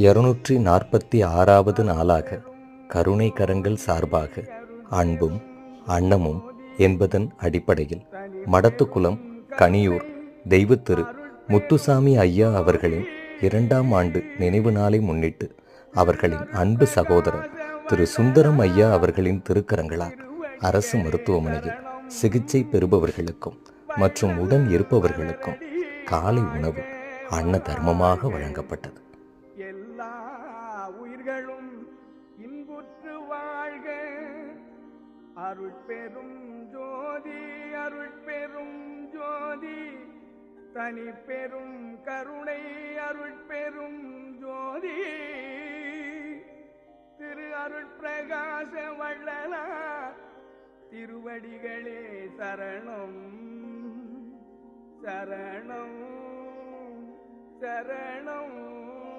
246வது நாளாக கருணை கரங்கள் சார்பாக அன்பும் அன்னமும் என்பதன் அடிப்படையில் மடத்துக்குளம் கனியூர் தெய்வத்திரு முத்துசாமி ஐயா அவர்களின் 2ஆம் ஆண்டு நினைவு நாளை முன்னிட்டு அவர்களின் அன்பு சகோதரர் திரு சுந்தரம் ஐயா அவர்களின் திருக்கரங்களால் அரசு மருத்துவமனையில் சிகிச்சை பெறுபவர்களுக்கும் மற்றும் உடன் இருப்பவர்களுக்கும் காலை உணவு அன்ன தர்மமாக வழங்கப்பட்டது. எல்லா உயிர்களும் இன்புற்று வாழ்க. அருட்பெரும் ஜோதி அருட்பெரும் ஜோதி தனி பெரும் கருணை அருட்பெரும் ஜோதி திரு அருட்பிரகாச வள்ளலார் திருவடிகளே சரணம் சரணம் சரணம்.